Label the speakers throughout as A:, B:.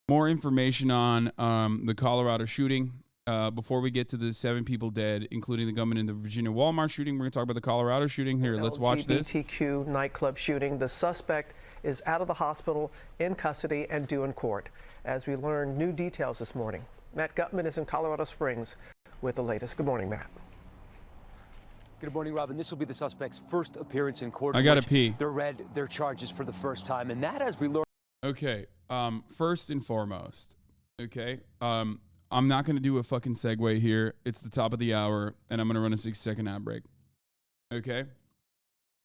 A: More information on the Colorado shooting. Before we get to the 7 people dead, including the gunman in the Virginia Walmart shooting, we're going to talk about the Colorado shooting. Here, let's watch this.
B: LGBTQ nightclub shooting. The suspect is out of the hospital, in custody, and due in court. As we learn new details this morning, Matt Gutman is in Colorado Springs with the latest. Good morning, Matt.
C: Good morning, Robin. This will be the suspect's first appearance in court.
A: I gotta pee.
C: They read their charges for the first time, and that, as we learn.
A: Okay. First and foremost, okay. I'm not gonna do a fucking segue here. It's the top of the hour, and I'm gonna run a 6-second ad break. Okay.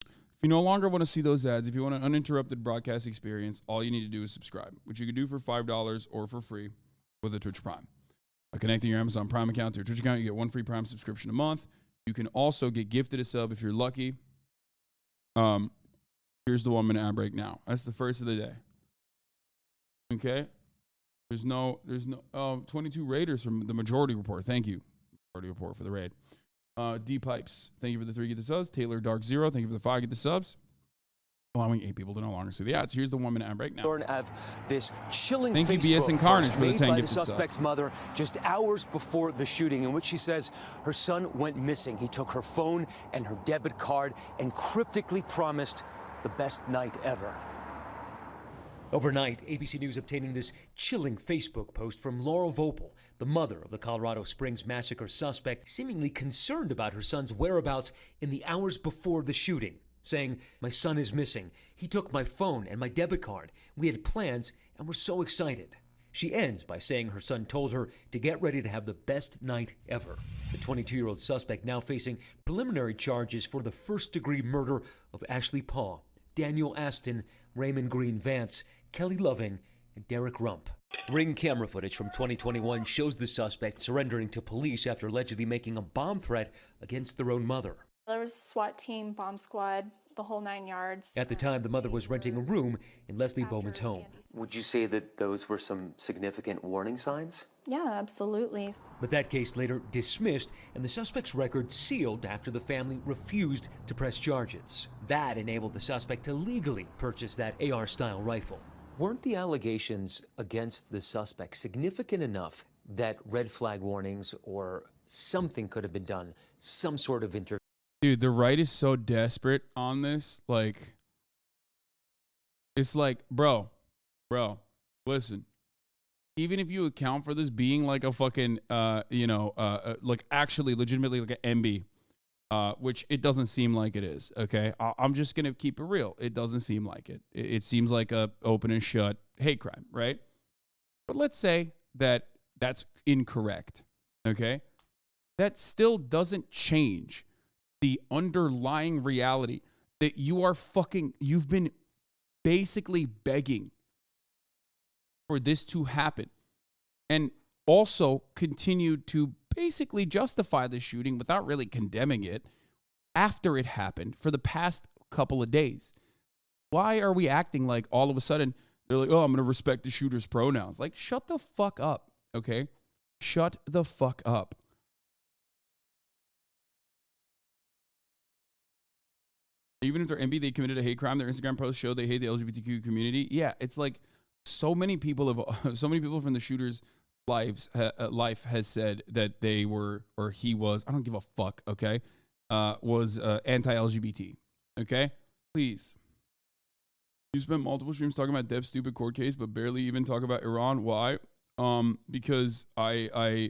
A: If you no longer want to see those ads, if you want an uninterrupted broadcast experience, all you need to do is subscribe, which you can do for $5 or for free with a Twitch Prime. By connecting your Amazon Prime account to your Twitch account, you get 1 free Prime subscription a month. You can also get gifted a sub if you're lucky. Here's the 1-minute ad break now. That's the first of the day. Okay. There's no 22 raiders from the Majority Report. Thank you. Majority Report for the raid. D Pipes, thank you for the 3 get the subs. Taylor Dark Zero, thank you for the 5 get the subs. Allowing 8 people to no longer see the ads. Here's the 1-minute ad break now.
C: Of this chilling
A: thank you,
C: Facebook
A: BS and Carnage, for the 10
C: by the
A: gifted subs.
C: suspect's mother just hours before the shooting, in which she says her son went missing. He took her phone and her debit card and cryptically promised the best night ever. Overnight, ABC News obtaining this chilling Facebook post from Laurel Vopel, the mother of the Colorado Springs massacre suspect, seemingly concerned about her son's whereabouts in the hours before the shooting, saying, "My son is missing. He took my phone and my debit card. We had plans and were so excited." She ends by saying her son told her to get ready to have the best night ever. The 22-year-old suspect now facing preliminary charges for the first-degree murder of Ashley Paugh, Daniel Aston, Raymond Green Vance, Kelly Loving, and Derek Rump. Ring camera footage from 2021 shows the suspect surrendering to police after allegedly making a bomb threat against their own mother.
D: There was a SWAT team, bomb squad, the whole 9 yards.
C: At the time, the mother was renting a room in Leslie Bowman's home. Would you say that those were some significant warning signs?
D: Yeah, absolutely.
C: But that case later dismissed, and the suspect's record sealed after the family refused to press charges. That enabled the suspect to legally purchase that AR-style rifle. Weren't the allegations against the suspect significant enough that red flag warnings or something could have been done, some sort of intervention?
A: Dude, the right is so desperate on this. Like, it's like, bro, listen. Even if you account for this being like a fucking, like actually legitimately like an MB, which it doesn't seem like it is, okay? I'm just going to keep it real. It doesn't seem like it. It seems like a open and shut hate crime, right? But let's say that that's incorrect, okay? That still doesn't change the underlying reality that you've been basically begging for this to happen, and also continued to basically justify the shooting without really condemning it after it happened for the past couple of days. Why are we acting like all of a sudden they're like, oh, I'm going to respect the shooter's pronouns? Like, shut the fuck up, okay? Shut the fuck up. Even if they're MB, they committed a hate crime. Their Instagram posts show they hate the LGBTQ community. Yeah, it's like so many people from the shooter's life has said that they were, or he was, I don't give a fuck, okay, was anti-LGBT, okay? Please. You spent multiple streams talking about Dev's stupid court case, but barely even talk about Iran. Why? Because I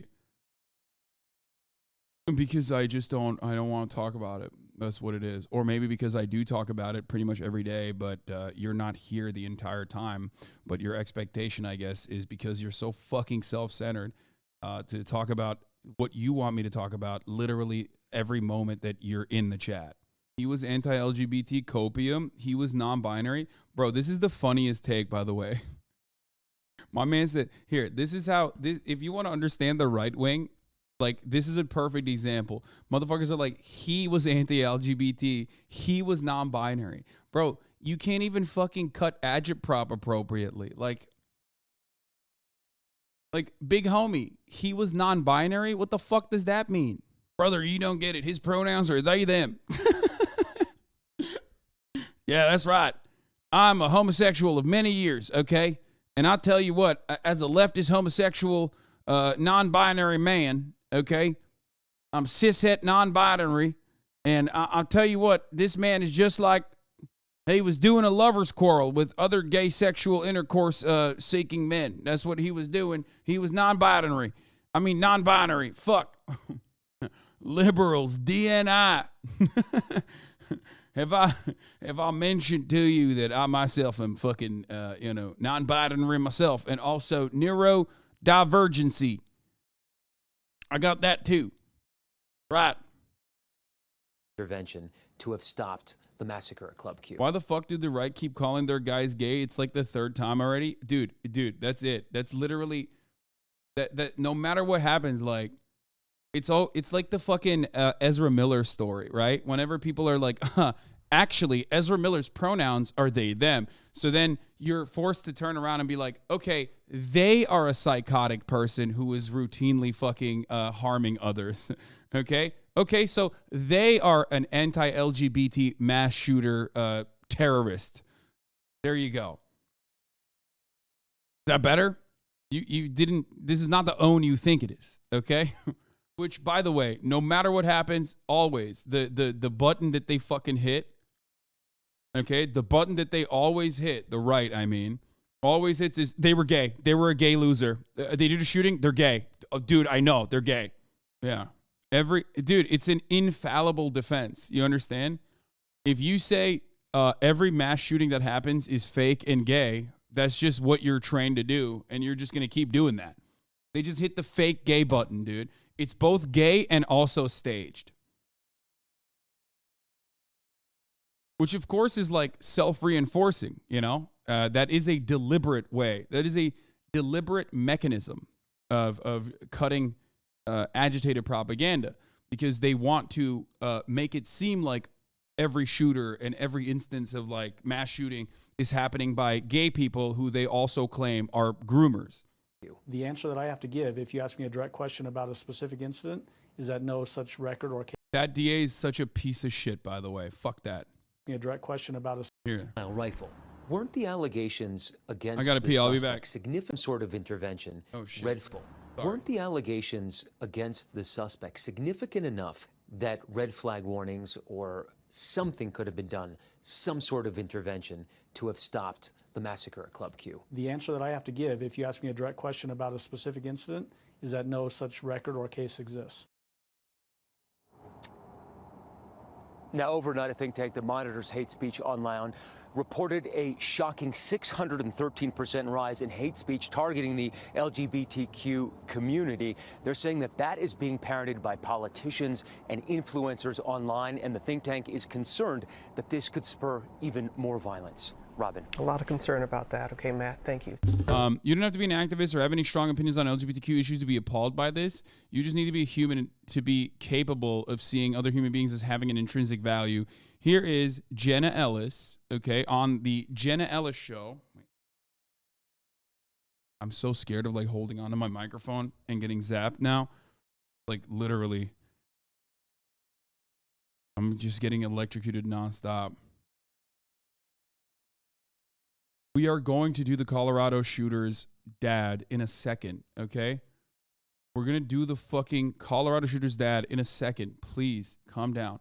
A: just don't want to talk about it. That's what it is. Or maybe because I do talk about it pretty much every day, but you're not here the entire time. But your expectation, I guess, is because you're so fucking self-centered to talk about what you want me to talk about literally every moment that you're in the chat. He was anti-LGBT copium. He was non-binary. Bro, this is the funniest take, by the way. My man said, here, this is how, if you want to understand the right wing, like, this is a perfect example. Motherfuckers are like, he was anti-LGBT. He was non-binary. Bro, you can't even fucking cut agitprop appropriately. Like, big homie, he was non-binary? What the fuck does that mean? Brother, you don't get it. His pronouns are they, them. Yeah, that's right. I'm a homosexual of many years, okay? And I'll tell you what, as a leftist homosexual, non-binary man, okay, I'm cishet non-binary, and I'll tell you what, this man is just like he was doing a lover's quarrel with other gay sexual intercourse seeking men. That's what he was doing. He was non-binary. Fuck. Liberals, DNI. Have I mentioned to you that I myself am fucking, non-binary myself, and also neurodivergency. I got that too. Right.
C: Intervention to have stopped the massacre at Club Q.
A: Why the fuck did the right keep calling their guys gay? It's like the third time already. Dude, that's it. That's literally that no matter what happens, like it's like the fucking Ezra Miller story, right? Whenever people are like, actually, Ezra Miller's pronouns are they, them. So then you're forced to turn around and be like, okay, they are a psychotic person who is routinely fucking harming others. Okay, so they are an anti-LGBT mass shooter terrorist. There you go. Is that better? You didn't, this is not the own you think it is, okay? Which, by the way, no matter what happens, always, the button that they fucking hit, okay, the button that they always hit, the right, I mean, always hits is, they were gay. They were a gay loser. They did a shooting, they're gay. Oh, dude, I know, they're gay. Yeah. Dude, it's an infallible defense. You understand? If you say every mass shooting that happens is fake and gay, that's just what you're trained to do, and you're just going to keep doing that. They just hit the fake gay button, dude. It's both gay and also staged. Which, of course, is like self-reinforcing, you know? That is a deliberate way. That is a deliberate mechanism of cutting agitated propaganda, because they want to make it seem like every shooter and every instance of like mass shooting is happening by gay people who they also claim are groomers.
E: The answer that I have to give, if you ask me a direct question about a specific incident, is that no such record or case.
A: That DA is such a piece of shit, by the way. Fuck that.
E: A direct question about a
A: Here.
C: Rifle. Weren't the allegations against
A: I gotta
C: the
A: pee, I'll be
C: suspect
A: back.
C: significant sort of intervention?
A: Oh, shit.
C: Red flag. Weren't the allegations against the suspect significant enough that red flag warnings or something could have been done, some sort of intervention to have stopped the massacre at Club Q?
E: The answer that I have to give, if you ask me a direct question about a specific incident, is that no such record or case exists.
C: Now, overnight, a think tank that monitors hate speech online reported a shocking 613% rise in hate speech targeting the LGBTQ community. They're saying that that is being parroted by politicians and influencers online, and the think tank is concerned that this could spur even more violence. Robin.
B: A lot of concern about that. Okay, Matt, thank you.
A: You don't have to be an activist or have any strong opinions on LGBTQ issues to be appalled by this. You just need to be a human to be capable of seeing other human beings as having an intrinsic value. Here is Jenna Ellis, okay, on the Jenna Ellis show. I'm so scared of like holding onto my microphone and getting zapped now. Like literally. I'm just getting electrocuted nonstop. We are going to do the Colorado shooter's dad in a second, okay? We're going to do the fucking Colorado shooter's dad in a second. Please, calm down.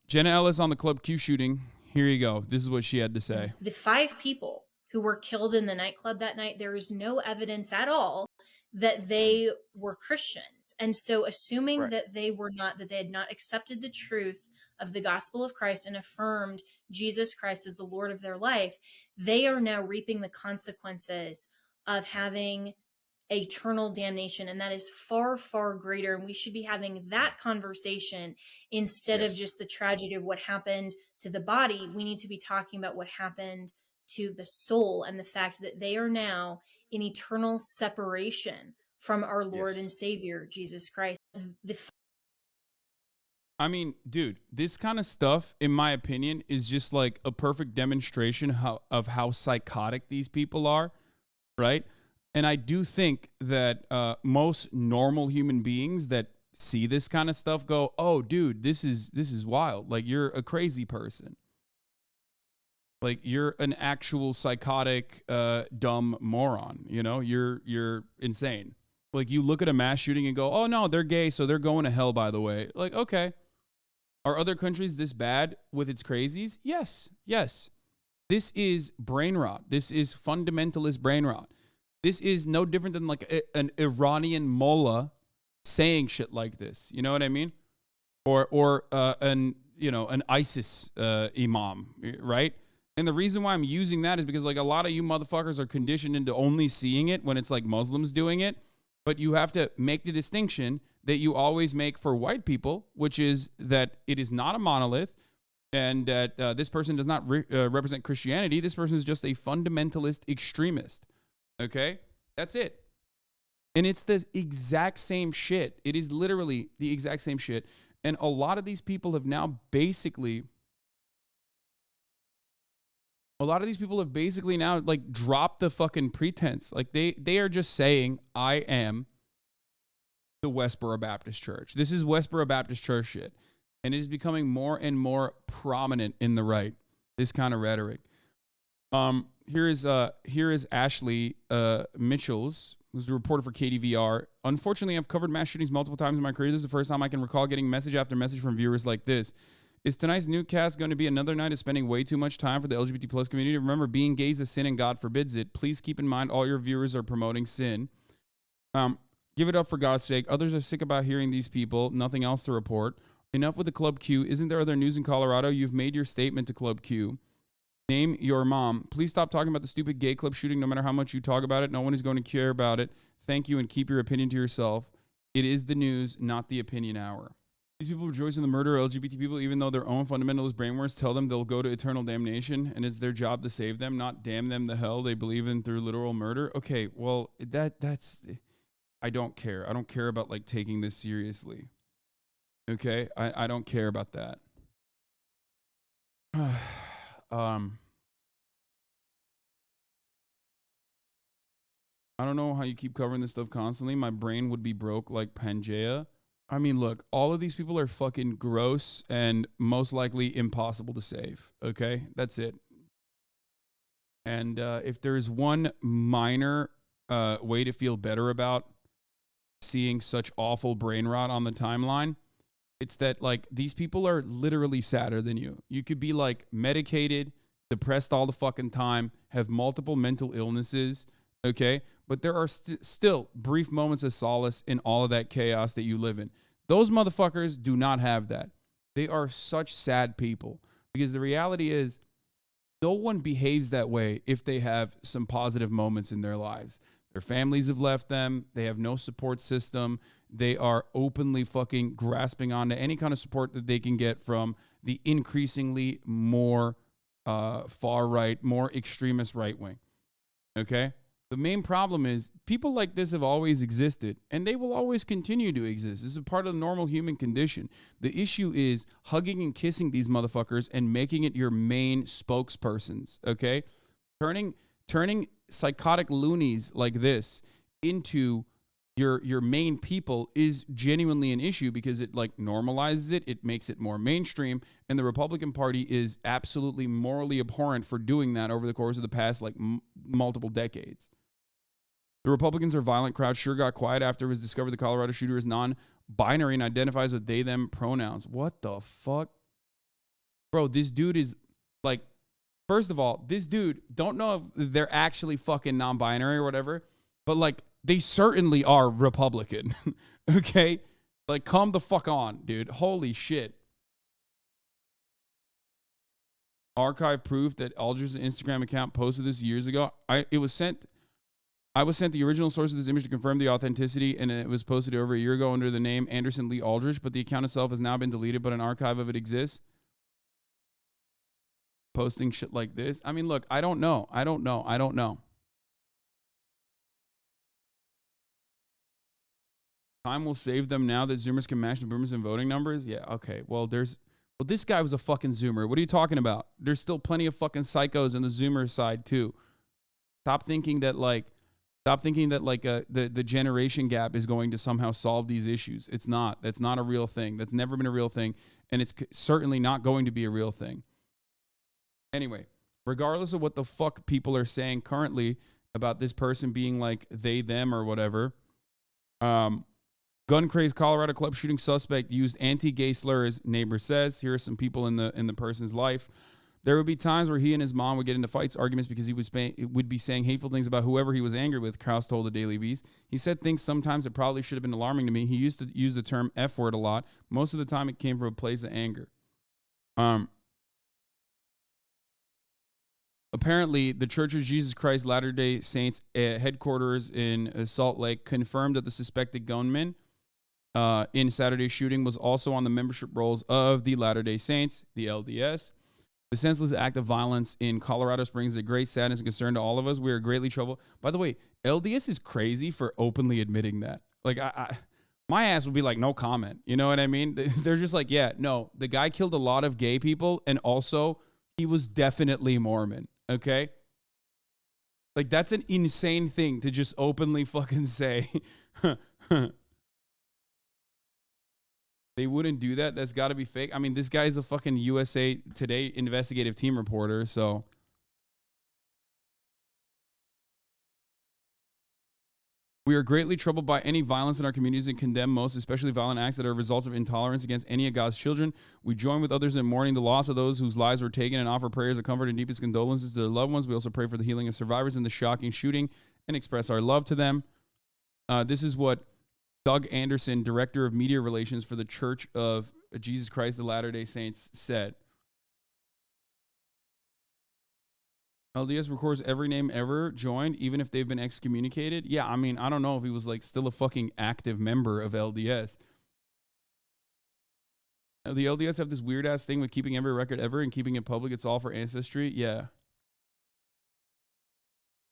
A: Jenna Ellis on the Club Q shooting. Here you go. This is what she had to say.
F: The 5 people who were killed in the nightclub that night, there is no evidence at all that they were Christians. And so assuming that they were not, that they had not accepted the truth of the gospel of Christ and affirmed Jesus Christ as the Lord of their life, they are now reaping the consequences of having eternal damnation. And that is far, far greater. And we should be having that conversation instead of just the tragedy of what happened to the body. We need to be talking about what happened to the soul and the fact that they are now in eternal separation from our Lord and Savior, Jesus Christ.
A: I mean, dude, this kind of stuff, in my opinion, is just like a perfect demonstration of how psychotic these people are, right? And I do think that most normal human beings that see this kind of stuff go, "Oh, dude, this is wild. Like, you're a crazy person." Like, you're an actual psychotic, dumb moron. You know, you're insane. Like, you look at a mass shooting and go, oh no, they're gay, so they're going to hell, by the way. Like, okay. Are other countries this bad with its crazies? Yes. Yes. This is brain rot. This is fundamentalist brain rot. This is no different than like an Iranian mullah saying shit like this. You know what I mean? Or an ISIS imam, right? And the reason why I'm using that is because like a lot of you motherfuckers are conditioned into only seeing it when it's like Muslims doing it. But you have to make the distinction that you always make for white people, which is that it is not a monolith and that this person does not represent Christianity. This person is just a fundamentalist extremist. Okay? That's it. And it's the exact same shit. It is literally the exact same shit. And a lot of these people have now basically... A lot of these people have basically now like dropped the fucking pretense. Like they are just saying, I am the Westboro Baptist Church. This is Westboro Baptist Church shit. And it is becoming more and more prominent in the right. This kind of rhetoric. Here is Ashley Mitchells, who's a reporter for KDVR. Unfortunately, I've covered mass shootings multiple times in my career. This is the first time I can recall getting message after message from viewers like this. Is tonight's newscast going to be another night of spending way too much time for the LGBT plus community? Remember, being gay is a sin and God forbids it. Please keep in mind all your viewers are promoting sin. Give it up for God's sake. Others are sick about hearing these people. Nothing else to report. Enough with the Club Q. Isn't there other news in Colorado? You've made your statement to Club Q. Name your mom. Please stop talking about the stupid gay club shooting. No matter how much you talk about it, no one is going to care about it. Thank you, and keep your opinion to yourself. It is the news, not the opinion hour. These people rejoice in the murder of LGBT people, even though their own fundamentalist brainwaves tell them they'll go to eternal damnation, and it's their job to save them, not damn them to hell they believe in through literal murder. Okay, well, that's... I don't care. I don't care about, like, taking this seriously. Okay? I don't care about that. I don't know how you keep covering this stuff constantly. My brain would be broke like Pangea. I mean, look, all of these people are fucking gross and most likely impossible to save. Okay? That's it. And if there's one minor way to feel better about seeing such awful brain rot on the timeline, it's that, like, these people are literally sadder than you. You could be, like, medicated, depressed all the fucking time, have multiple mental illnesses, okay? But there are still brief moments of solace in all of that chaos that you live in. Those motherfuckers do not have that. They are such sad people because the reality is no one behaves that way if they have some positive moments in their lives. Their families have left them. They have no support system. They are openly fucking grasping onto any kind of support that they can get from the increasingly more far right, more extremist right wing. Okay? The main problem is people like this have always existed and they will always continue to exist. This is a part of the normal human condition. The issue is hugging and kissing these motherfuckers and making it your main spokespersons, okay? Turning psychotic loonies like this into your main people is genuinely an issue because it like normalizes it, it makes it more mainstream, and the Republican Party is absolutely morally abhorrent for doing that over the course of the past like multiple decades. The Republicans are violent crowd sure got quiet after it was discovered the Colorado shooter is non-binary and identifies with they, them pronouns. What the fuck? Bro, this dude is like, first of all, this dude, don't know if they're actually fucking non-binary or whatever, but like, they certainly are Republican. Okay? Like, come the fuck on, dude. Holy shit. Archive proof that Aldridge's Instagram account posted this years ago. I was sent the original source of this image to confirm the authenticity, and it was posted over a year ago under the name Anderson Lee Aldridge, but the account itself has now been deleted, but an archive of it exists. Posting shit like this. I mean, look, I don't know. Time will save them now that Zoomers can match the boomers in voting numbers. Yeah, okay. Well, this guy was a fucking Zoomer. What are you talking about? There's still plenty of fucking psychos on the Zoomer side too. Stop thinking that the generation gap is going to somehow solve these issues. It's not. That's not a real thing. That's never been a real thing, and it's certainly not going to be a real thing. Anyway, regardless of what the fuck people are saying currently about this person being like they, them, or whatever. Gun crazed Colorado club shooting suspect used anti-gay slurs, neighbor says. Here are some people in the person's life. There would be times where he and his mom would get into fights, arguments, because he would be saying hateful things about whoever he was angry with, Krause told the Daily Beast. He said things sometimes that probably should have been alarming to me. He used to use the term F word a lot. Most of the time it came from a place of anger. Apparently, the Church of Jesus Christ Latter-day Saints headquarters in Salt Lake confirmed that the suspected gunman in Saturday's shooting was also on the membership rolls of the Latter-day Saints, the LDS. The senseless act of violence in Colorado Springs is a great sadness and concern to all of us. We are greatly troubled. By the way, LDS is crazy for openly admitting that. Like, my ass would be like, no comment. You know what I mean? They're just like, yeah, no, the guy killed a lot of gay people, and also he was definitely Mormon. Okay? Like, that's an insane thing to just openly fucking say. They wouldn't do that. That's got to be fake. I mean, this guy's a fucking USA Today investigative team reporter, so. We are greatly troubled by any violence in our communities and condemn most, especially violent acts that are results of intolerance against any of God's children. We join with others in mourning the loss of those whose lives were taken and offer prayers of comfort and deepest condolences to their loved ones. We also pray for the healing of survivors in the shocking shooting and express our love to them. This is what Doug Anderson, Director of Media Relations for the Church of Jesus Christ of Latter-day Saints, said. LDS records every name ever joined, even if they've been excommunicated. Yeah, I mean, I don't know if he was like still a fucking active member of LDS. The LDS have this weird ass thing with keeping every record ever and keeping it public. It's all for ancestry. Yeah.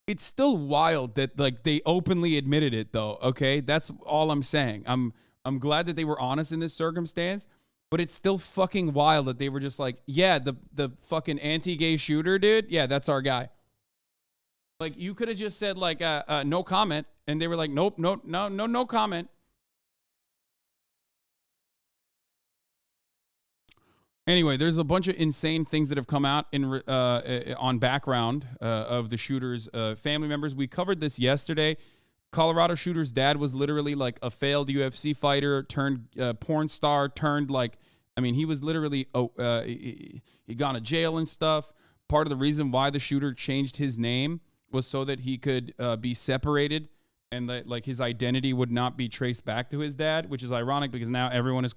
A: It's still wild that like they openly admitted it though. Okay, that's all I'm saying. I'm glad that they were honest in this circumstance, but it's still fucking wild that they were just like, yeah, the fucking anti-gay shooter, dude. Yeah, that's our guy. Like you could have just said like no comment, and they were like, nope, no comment. Anyway, there's a bunch of insane things that have come out on background of the shooter's family members. We covered this yesterday. Colorado shooter's dad was literally like a failed UFC fighter turned porn star turned like, I mean, he was literally, he gone to jail and stuff. Part of the reason why the shooter changed his name was so that he could be separated and that like his identity would not be traced back to his dad, which is ironic because now everyone is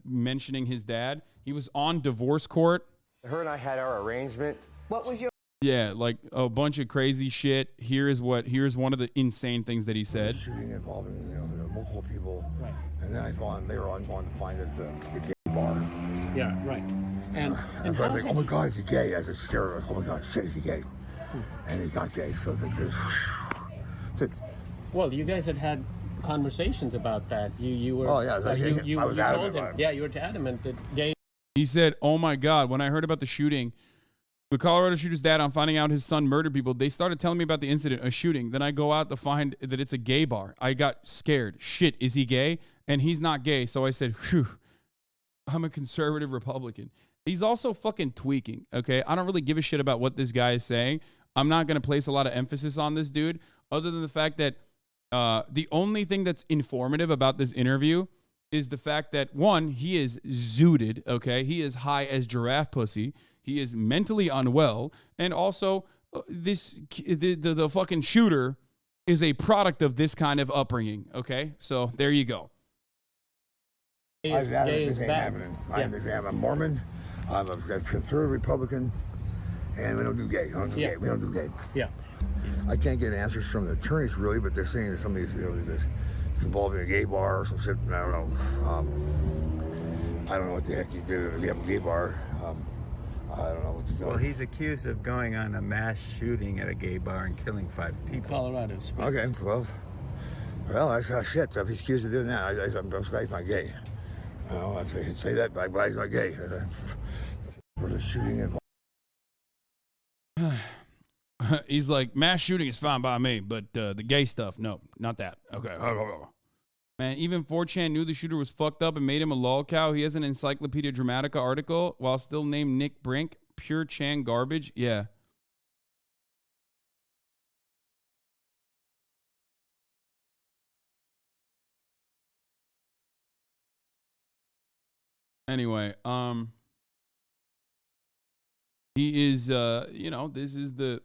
A: mentioning his dad. He was on divorce court.
G: Her and I had our arrangement. What was your...
A: Yeah, like a bunch of crazy shit. Here's one of the insane things that he said.
H: Shooting involving, multiple people. Right. And then later on to find that it's a gay bar.
E: Yeah, right. And
H: I was like, oh my God, is he gay? As a scared, oh my God, shit, is he gay? And he's not gay, so it's
I: well, you guys had conversations about that. You were.
H: Oh yeah,
I: you told him. Yeah, you were adamant that gay.
A: He said, "Oh my God, when I heard about the shooting, the Colorado shooter's dad, on finding out his son murdered people, they started telling me about the incident, a shooting. Then I go out to find that it's a gay bar. I got scared. Shit, is he gay? And he's not gay. So I said, phew, I'm a conservative Republican." He's also fucking tweaking, okay? I don't really give a shit about what this guy is saying. I'm not going to place a lot of emphasis on this dude, other than the fact that the only thing that's informative about this interview is the fact that, one, he is zooted, okay? He is high as giraffe pussy. He is mentally unwell. And also, the fucking shooter is a product of this kind of upbringing, okay? So there you go.
H: This ain't happening. I'm Mormon. I'm a conservative Republican. And we don't do gay. We don't do gay.
I: Yeah.
H: I can't get answers from the attorneys really, but they're saying that somebody's, it's involving a gay bar or some shit. I don't know. I don't know what the heck he did at a gay bar. I don't know what's going on.
J: Well, he's accused of going on a mass shooting at a gay bar and killing 5 people.
I: Colorado.
H: Okay, well, that's shit. If he's accused of doing that, I'm he's not gay. I'd say that, but he's not gay. There's a shooting involved.
A: He's like, mass shooting is fine by me, but the gay stuff, no, not that. Okay. Man, even 4chan knew the shooter was fucked up and made him a lolcow. He has an Encyclopedia Dramatica article while still named Nick Brink. pure Chan garbage. Yeah. Anyway, he is, you know, this is the,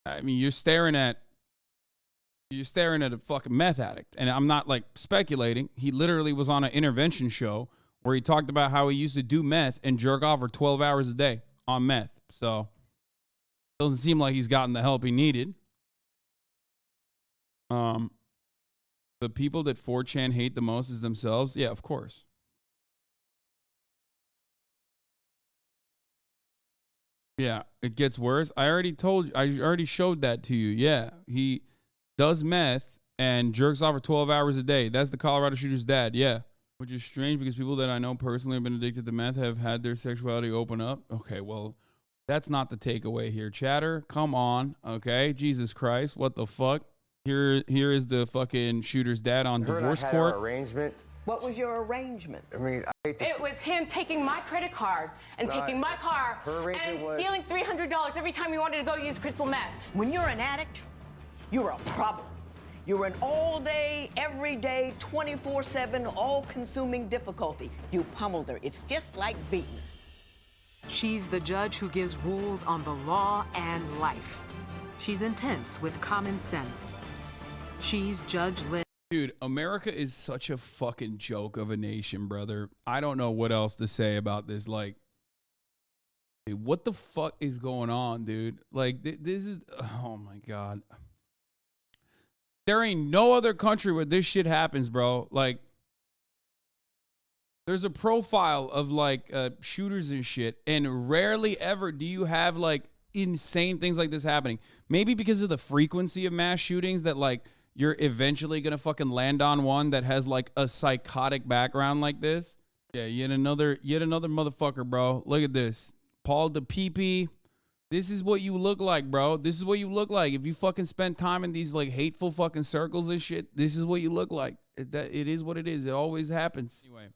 A: I mean, you're staring at a fucking meth addict. And I'm not like speculating. He literally was on an intervention show where he talked about how he used to do meth and jerk off for 12 hours a day on meth. So doesn't seem like he's gotten the help he needed. The people that 4chan hate the most is themselves. Yeah, of course. Yeah, it gets worse. I already showed that to you. Yeah, he does meth and jerks off for 12 hours a day. That's the Colorado shooter's dad. Yeah, which is strange because people that I know personally have been addicted to meth have had their sexuality open up. Okay, well, that's not the takeaway here. Chatter, come on. Okay, Jesus Christ, what the fuck? Here is the fucking shooter's dad on divorce court.
G: Arrangement.
K: What was your arrangement?
G: I mean,
L: it was him taking my credit card and taking my car and stealing $300 every time he wanted to go use crystal meth.
K: When you're an addict, you're a problem. You're an all-day, everyday, 24/7, all-consuming difficulty. You pummeled her. It's just like beating her.
M: She's the judge who gives rules on the law and life. She's intense with common sense. She's Judge Lynn.
A: Dude, America is such a fucking joke of a nation, brother. I don't know what else to say about this. Like, dude, what the fuck is going on, dude? Like, this is, oh my God. There ain't no other country where this shit happens, bro. Like, there's a profile of like shooters and shit, and rarely ever do you have like insane things like this happening. Maybe because of the frequency of mass shootings that like you're eventually gonna fucking land on one that has like a psychotic background like this. Yeah, yet another motherfucker, bro. Look at this. Paul the PP. This is what you look like, bro. This is what you look like. If you fucking spend time in these like hateful fucking circles and shit, this is what you look like. It is what it is. It always happens. Anyway.